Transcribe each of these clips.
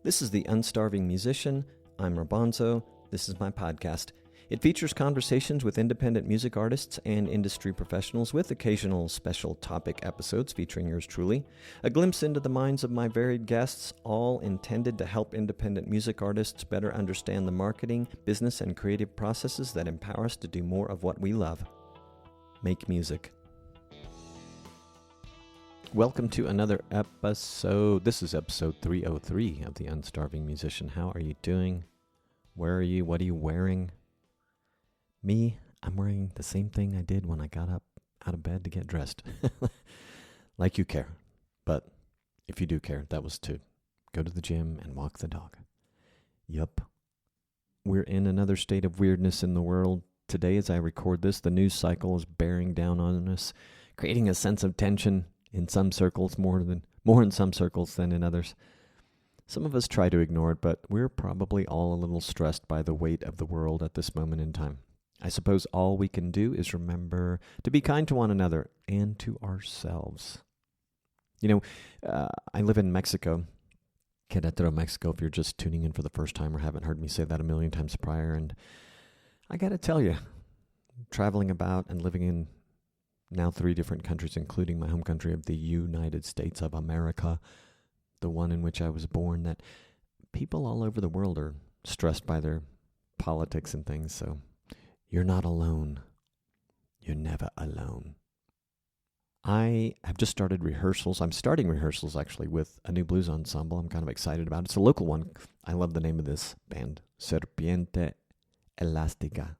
This is the Unstarving Musician. I'm Rabanzo. This is my podcast. It features conversations with independent music artists and industry professionals with occasional special topic episodes featuring yours truly. A glimpse into the minds of my varied guests, all intended to help independent music artists better understand the marketing, business, and creative processes that empower us to do more of what we love. Make music. Welcome to another episode. This is episode 303 of the Unstarving Musician. How are you doing? Where are you? What are you wearing? Me, I'm wearing the same thing I did when I got up out of bed to get dressed. Like you care. But if you do care, that was to go to the gym and walk the dog. Yup. We're in another state of weirdness in the world. Today, as I record this, the news cycle is bearing down on us, creating a sense of tension in some circles, more in some circles than in others. Some of us try to ignore it, but we're probably all a little stressed by the weight of the world at this moment in time. I suppose all we can do is remember to be kind to one another and to ourselves. You know, I live in Mexico, Querétaro, Mexico, if you're just tuning in for the first time or haven't heard me say that a million times prior. And I got to tell you, traveling about and living in now 3 different countries, including my home country of the United States of America, the one in which I was born, that people all over the world are stressed by their politics and things. So you're not alone. You're never alone. I have just started rehearsals. I'm starting rehearsals, actually, with a new blues ensemble I'm kind of excited about. It's a local one. I love the name of this band, Serpiente Elástica.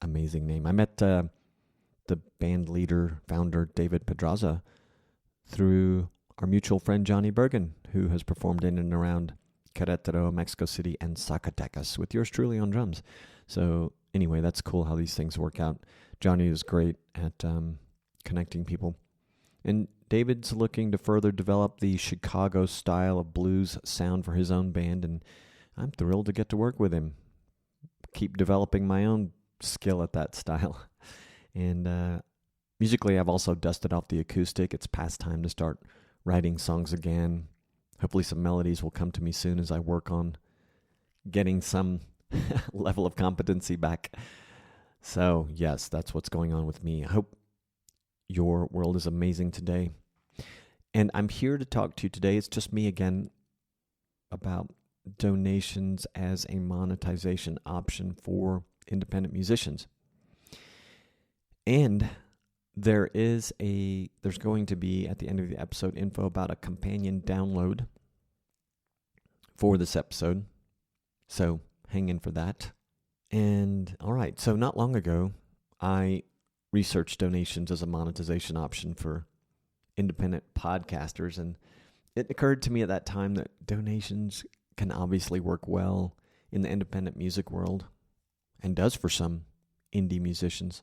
Amazing name. I met the band leader, founder, David Pedraza, through our mutual friend, Johnny Bergen, who has performed in and around Querétaro, Mexico City, and Zacatecas with yours truly on drums. So anyway, that's cool how these things work out. Johnny is great at connecting people. And David's looking to further develop the Chicago style of blues sound for his own band, and I'm thrilled to get to work with him. Keep developing my own skill at that style. And musically, I've also dusted off the acoustic. It's past time to start writing songs again. Hopefully some melodies will come to me soon as I work on getting some level of competency back. So, yes, that's what's going on with me. I hope your world is amazing today. And I'm here to talk to you today. It's just me again about donations as a monetization option for independent musicians. And there's going to be, at the end of the episode, info about a companion download for this episode. So hang in for that. And all right, so not long ago, I researched donations as a monetization option for independent podcasters. And it occurred to me at that time that donations can obviously work well in the independent music world, and does for some indie musicians.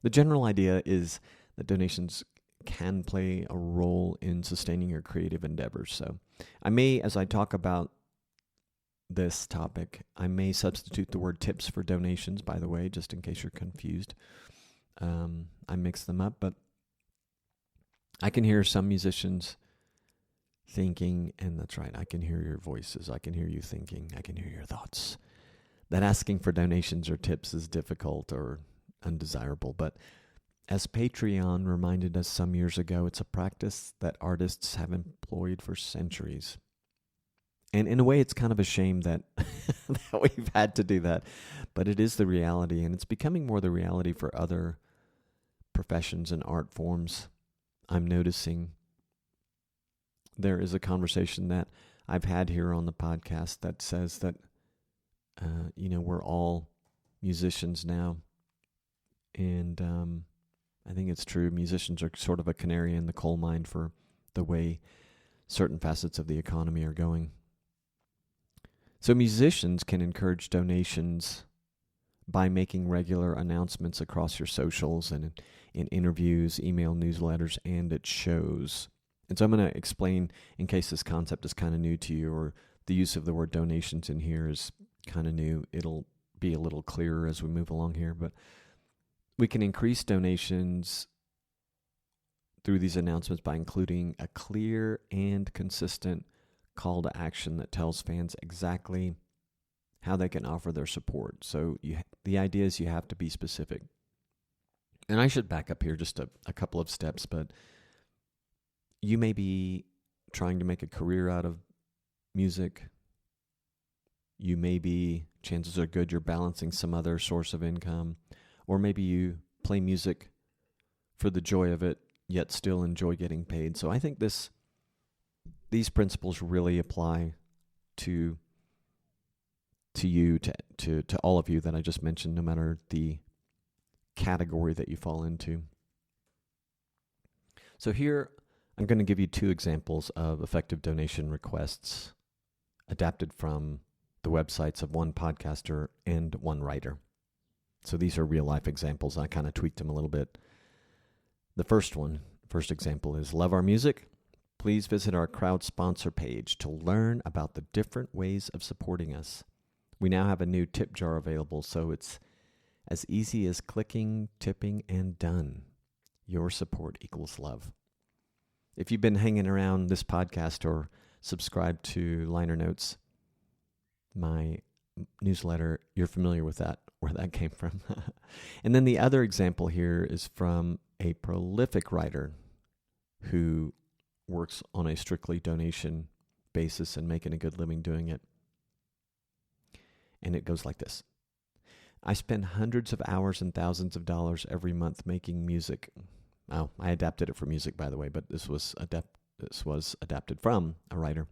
The general idea is that donations can play a role in sustaining your creative endeavors. So I may, as I talk about this topic, I may substitute the word tips for donations, by the way, just in case you're confused. I mix them up, but I can hear some musicians thinking, and that's right, I can hear your voices, I can hear you thinking, I can hear your thoughts, that asking for donations or tips is difficult or undesirable. But as Patreon reminded us some years ago, it's a practice that artists have employed for centuries. And in a way, it's kind of a shame that, that we've had to do that. But it is the reality, and it's becoming more the reality for other professions and art forms. I'm noticing there is a conversation that I've had here on the podcast that says that, we're all musicians now. And I think it's true. Musicians are sort of a canary in the coal mine for the way certain facets of the economy are going. So musicians can encourage donations by making regular announcements across your socials and in interviews, email newsletters, and at shows. And so I'm going to explain, in case this concept is kind of new to you, or the use of the word donations in here is kind of new. It'll be a little clearer as we move along here, but we can increase donations through these announcements by including a clear and consistent call to action that tells fans exactly how they can offer their support. So the idea is you have to be specific. And I should back up here just a couple of steps, but you may be trying to make a career out of music. You may be, chances are good, you're balancing some other source of income. Or maybe you play music for the joy of it, yet still enjoy getting paid. So I think these principles really apply to you, to all of you that I just mentioned, no matter the category that you fall into. So here, I'm going to give you 2 examples of effective donation requests adapted from the websites of one podcaster and one writer. So these are real-life examples. I kind of tweaked them a little bit. The first example is, love our music? Please visit our crowd sponsor page to learn about the different ways of supporting us. We now have a new tip jar available, so it's as easy as clicking, tipping, and done. Your support equals love. If you've been hanging around this podcast or subscribed to Liner Notes, my newsletter, you're familiar with that, where that came from. And then the other example here is from a prolific writer who works on a strictly donation basis and making a good living doing it. And it goes like this. I spend hundreds of hours and thousands of dollars every month making music. Oh, I adapted it for music, by the way, but this was adapted from a writer.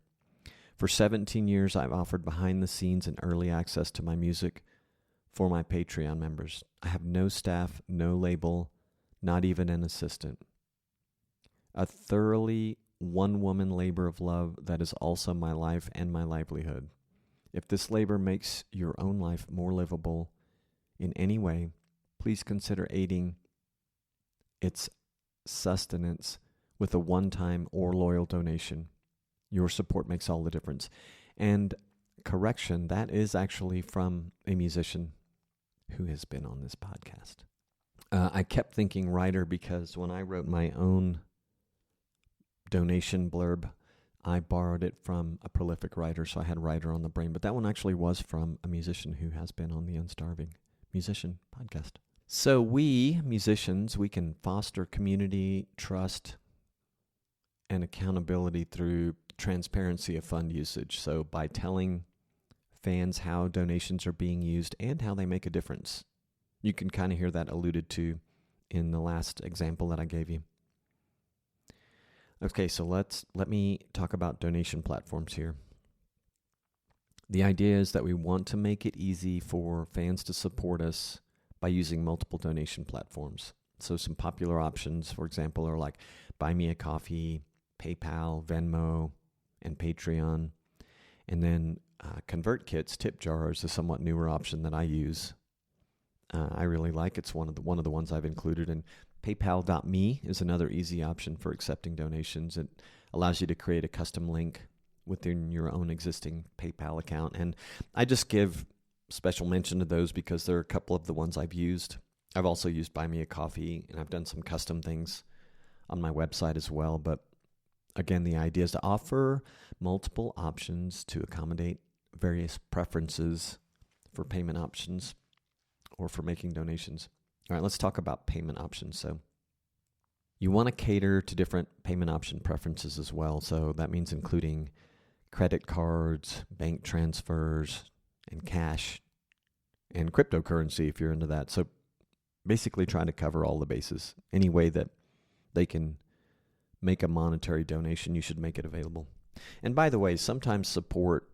For 17 years, I've offered behind the scenes and early access to my music for my Patreon members. I have no staff, no label, not even an assistant. A thoroughly one-woman labor of love that is also my life and my livelihood. If this labor makes your own life more livable in any way, please consider aiding its sustenance with a one-time or loyal donation. Your support makes all the difference. And correction, that is actually from a musician who has been on this podcast. I kept thinking writer because when I wrote my own donation blurb, I borrowed it from a prolific writer, so I had writer on the brain. But that one actually was from a musician who has been on the Unstarving Musician podcast. So we, musicians, we can foster community, trust, and accountability through transparency of fund usage. So by telling fans how donations are being used and how they make a difference. You can kind of hear that alluded to in the last example that I gave you. Okay, so let me talk about donation platforms here. The idea is that we want to make it easy for fans to support us by using multiple donation platforms. So some popular options, for example, are like Buy Me a Coffee, PayPal, Venmo, and Patreon. And then ConvertKit's tip jar is a somewhat newer option that I use. I really like. It's one of the ones I've included. And PayPal.me is another easy option for accepting donations. It allows you to create a custom link within your own existing PayPal account. And I just give special mention to those because there are a couple of the ones I've used. I've also used Buy Me a Coffee, and I've done some custom things on my website as well. But again, the idea is to offer multiple options to accommodate various preferences for payment options or for making donations. All right, let's talk about payment options. So you want to cater to different payment option preferences as well. So that means including credit cards, bank transfers, and cash, and cryptocurrency if you're into that. So basically trying to cover all the bases. Any way that they can make a monetary donation, you should make it available. And by the way, sometimes support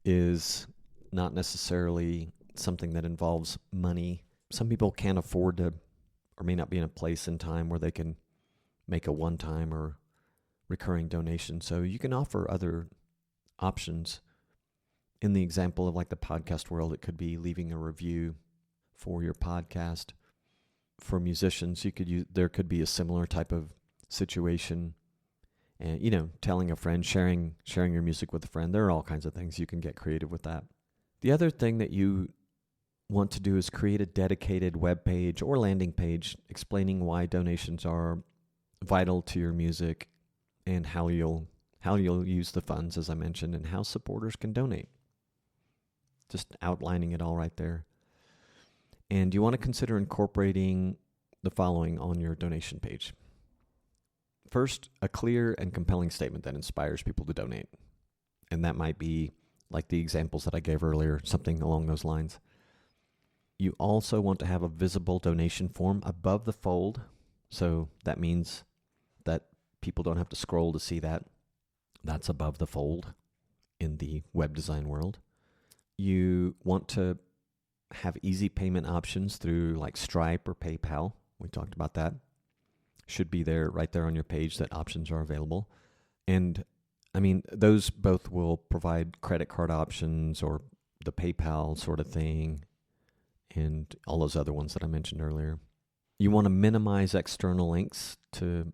is not necessarily something that involves money. Some people can't afford to, or may not be in a place in time where they can make a one-time or recurring donation. So you can offer other options. In the example of like the podcast world, it could be leaving a review for your podcast. For musicians, there could be a similar type of situation, and telling a friend, sharing your music with a friend. There are all kinds of things you can get creative with that. The other thing that you want to do is create a dedicated web page or landing page explaining why donations are vital to your music and how you'll how you'll use the funds, as I mentioned, and how supporters can donate. Just outlining it all right there. And you want to consider incorporating the following on your donation page. First, a clear and compelling statement that inspires people to donate. And that might be like the examples that I gave earlier, something along those lines. You also want to have a visible donation form above the fold. So that means that people don't have to scroll to see that. That's above the fold in the web design world. You want to have easy payment options through like Stripe or PayPal. We talked about that. Should be there right there on your page that options are available. And I mean, those both will provide credit card options or the PayPal sort of thing and all those other ones that I mentioned earlier. You want to minimize external links to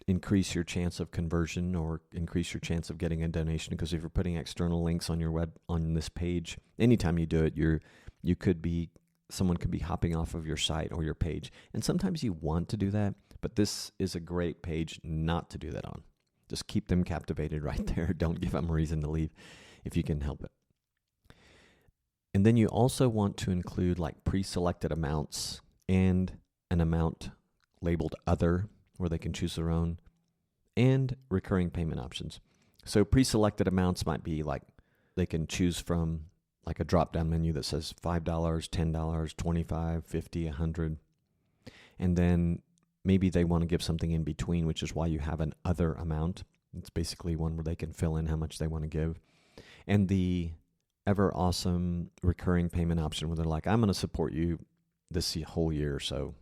increase your chance of conversion or increase your chance of getting a donation, because if you're putting external links on your web on this page, anytime you do it, someone could be hopping off of your site or your page. And sometimes you want to do that, but this is a great page not to do that on. Just keep them captivated right there. Don't give them a reason to leave if you can help it. And then you also want to include like pre-selected amounts and an amount labeled other, where they can choose their own, and recurring payment options. So pre-selected amounts might be like they can choose from like a drop-down menu that says $5, $10, $25, $50, $100. And then maybe they want to give something in between, which is why you have an other amount. It's basically one where they can fill in how much they want to give. And the ever awesome recurring payment option where they're like, I'm going to support you this whole year or so,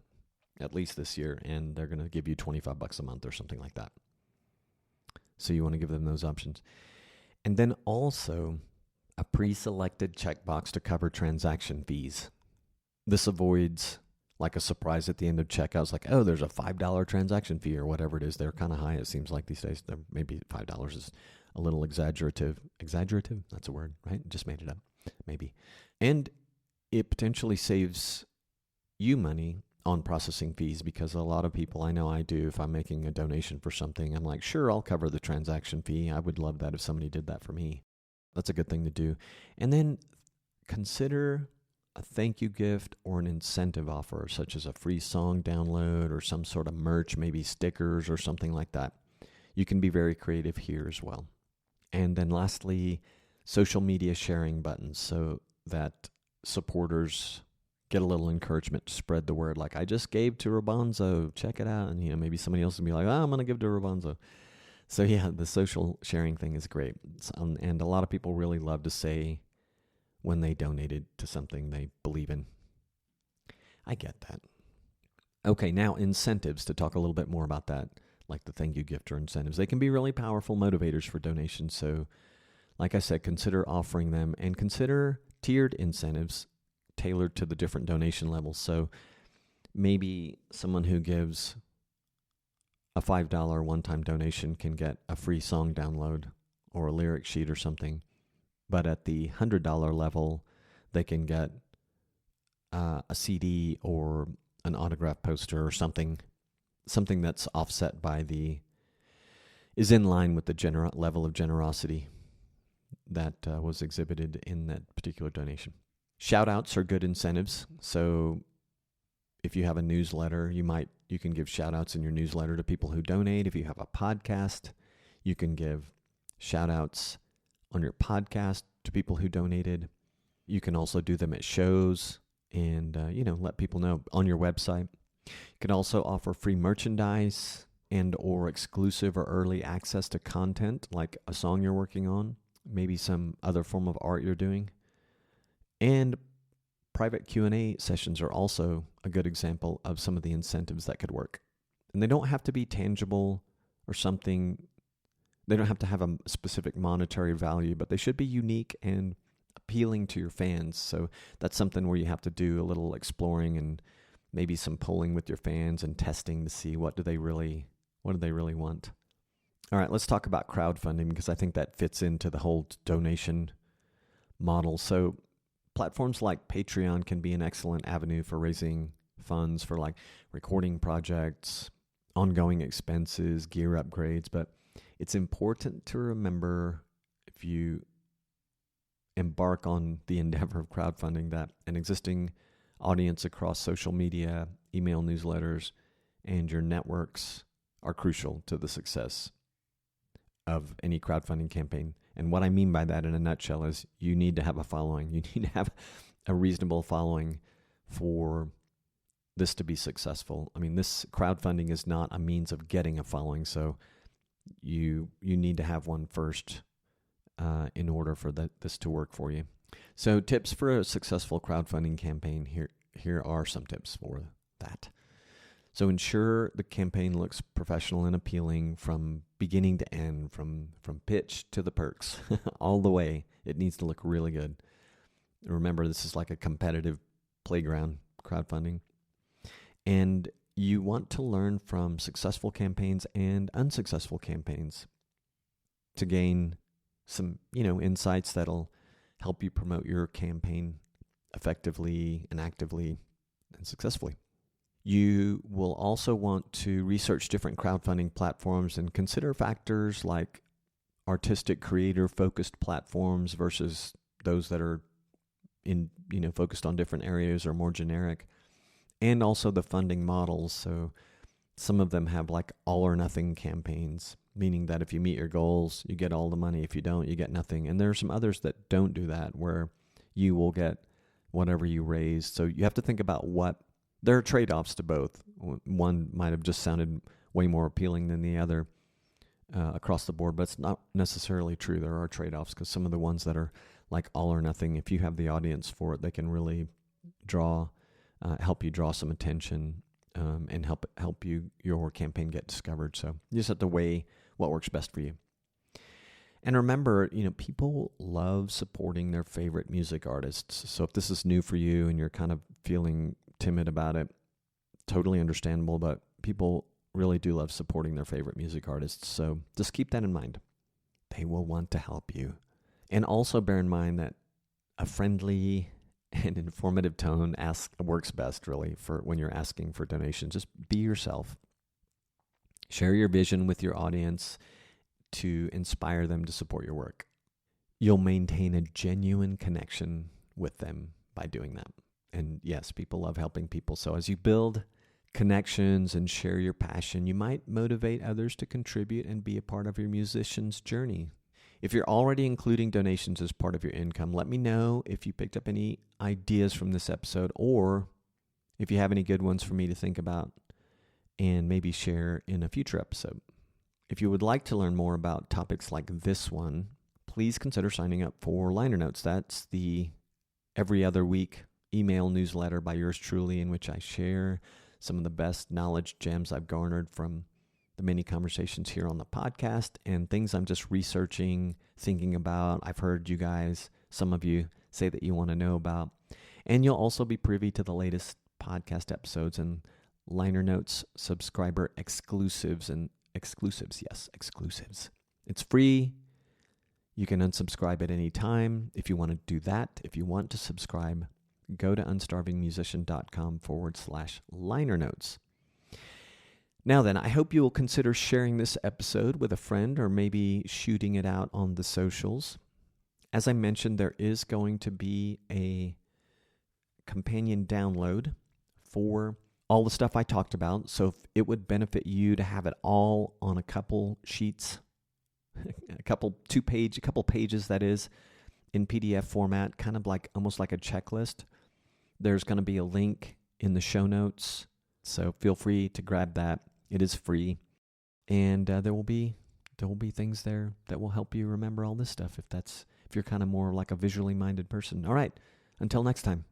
at least this year, and they're going to give you $25 a month or something like that. So you want to give them those options. And then also a pre-selected checkbox to cover transaction fees. This avoids like a surprise at the end of checkout. It's like, oh, there's a $5 transaction fee or whatever it is. They're kind of high, it seems like these days. Maybe $5 is a little exaggerative. Exaggerative? That's a word, right? Just made it up. Maybe. And it potentially saves you money on processing fees, because a lot of people, I know I do, if I'm making a donation for something, I'm like, sure, I'll cover the transaction fee. I would love that if somebody did that for me. That's a good thing to do. And then consider a thank you gift or an incentive offer, such as a free song download or some sort of merch, maybe stickers or something like that. You can be very creative here as well. And then lastly, social media sharing buttons, so that supporters get a little encouragement to spread the word. Like, I just gave to Robonzo, check it out. And maybe somebody else will be like, I'm going to give to Robonzo. So yeah, the social sharing thing is great. And a lot of people really love to say when they donated to something they believe in. I get that. Okay, now incentives, to talk a little bit more about that, like the thank you gift or incentives. They can be really powerful motivators for donations. So like I said, consider offering them, and consider tiered incentives tailored to the different donation levels. So maybe someone who gives a $5 one-time donation can get a free song download or a lyric sheet or something. But at the $100 level, they can get a CD or an autograph poster or something that's offset by is in line with the level of generosity that was exhibited in that particular donation. Shout-outs are good incentives. So if you have a newsletter, you can give shout-outs in your newsletter to people who donate. If you have a podcast, you can give shout-outs on your podcast to people who donated. You can also do them at shows and, let people know on your website. You can also offer free merchandise and or exclusive or early access to content, like a song you're working on, maybe some other form of art you're doing. And private Q&A sessions are also a good example of some of the incentives that could work. And they don't have to be tangible or something. They don't have to have a specific monetary value, but they should be unique and appealing to your fans. So that's something where you have to do a little exploring and maybe some polling with your fans and testing to see what do they really want. All right, let's talk about crowdfunding, because I think that fits into the whole donation model. So platforms like Patreon can be an excellent avenue for raising funds for like recording projects, ongoing expenses, gear upgrades. But It's important to remember, if you embark on the endeavor of crowdfunding, that an existing audience across social media, email newsletters, and your networks are crucial to the success of any crowdfunding campaign. And what I mean by that in a nutshell is you need to have a following. You need to have a reasonable following for this to be successful. I mean, this crowdfunding is not a means of getting a following, so you need to have one first in order for this to work for you. So tips for a successful crowdfunding campaign. Here are some tips for that. So ensure the campaign looks professional and appealing from beginning to end, from pitch to the perks, all the way. It needs to look really good. Remember, this is like a competitive playground, crowdfunding. And you want to learn from successful campaigns and unsuccessful campaigns to gain some, insights that'll help you promote your campaign effectively and actively and successfully. You will also want to research different crowdfunding platforms and consider factors like artistic, creator-focused platforms versus those that are focused on different areas or more generic, and also the funding models. So some of them have like all or nothing campaigns, meaning that if you meet your goals, you get all the money. If you don't, you get nothing. And there are some others that don't do that, where you will get whatever you raise. So you have to think about there are trade-offs to both. One might have just sounded way more appealing than the other across the board, but it's not necessarily true. There are trade-offs, because some of the ones that are like all or nothing, if you have the audience for it, they can really help you draw some attention and help your campaign get discovered. So you just have to weigh what works best for you. And remember, people love supporting their favorite music artists. So if this is new for you and you're kind of feeling timid about it, totally understandable, but people really do love supporting their favorite music artists. So just keep that in mind. They will want to help you. And also bear in mind that a friendly and informative tone works best, really, for when you're asking for donations. Just be yourself. Share your vision with your audience to inspire them to support your work. You'll maintain a genuine connection with them by doing that. And yes, people love helping people. So as you build connections and share your passion, you might motivate others to contribute and be a part of your musician's journey. If you're already including donations as part of your income, let me know if you picked up any ideas from this episode, or if you have any good ones for me to think about and maybe share in a future episode. If you would like to learn more about topics like this one, please consider signing up for Liner Notes. That's the every other week email newsletter by yours truly, in which I share some of the best knowledge gems I've garnered from the many conversations here on the podcast and things I'm just researching, thinking about. I've heard you guys, some of you, say that you want to know about. And you'll also be privy to the latest podcast episodes and Liner Notes subscriber exclusives. Yes, exclusives. It's free. You can unsubscribe at any time if you want to do that. If you want to subscribe, go to unstarvingmusician.com/liner notes. Now then, I hope you will consider sharing this episode with a friend, or maybe shooting it out on the socials. As I mentioned, there is going to be a companion download for all the stuff I talked about. So if it would benefit you to have it all on a couple sheets, a couple pages, that is, in PDF format, kind of like almost like a checklist. There's going to be a link in the show notes, so feel free to grab that. It is free, and there will be things there that will help you remember all this stuff if you're kind of more like a visually minded person. All right, until next time.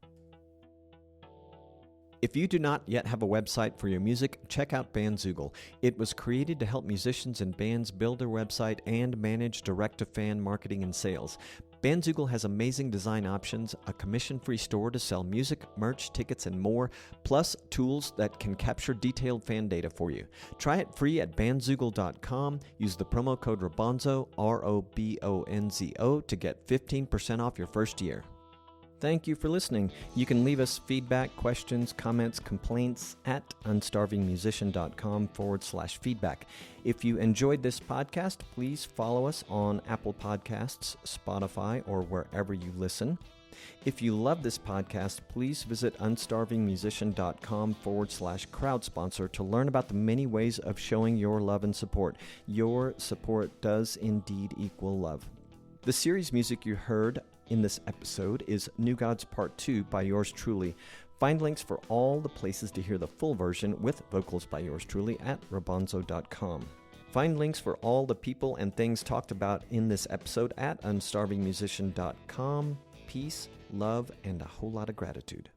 If you do not yet have a website for your music, check out Bandzoogle. It was created to help musicians and bands build their website and manage direct-to-fan marketing and sales. Bandzoogle has amazing design options, a commission-free store to sell music, merch, tickets, and more, plus tools that can capture detailed fan data for you. Try it free at bandzoogle.com. Use the promo code ROBONZO, ROBONZO, to get 15% off your first year. Thank you for listening. You can leave us feedback, questions, comments, complaints at unstarvingmusician.com/feedback. If you enjoyed this podcast, please follow us on Apple Podcasts, Spotify, or wherever you listen. If you love this podcast, please visit unstarvingmusician.com/crowd-sponsor to learn about the many ways of showing your love and support. Your support does indeed equal love. The series music you heard in this episode is New Gods Part 2 by yours truly. Find links for all the places to hear the full version with vocals by yours truly at rabonzo.com. Find links for all the people and things talked about in this episode at unstarvingmusician.com. Peace, love, and a whole lot of gratitude.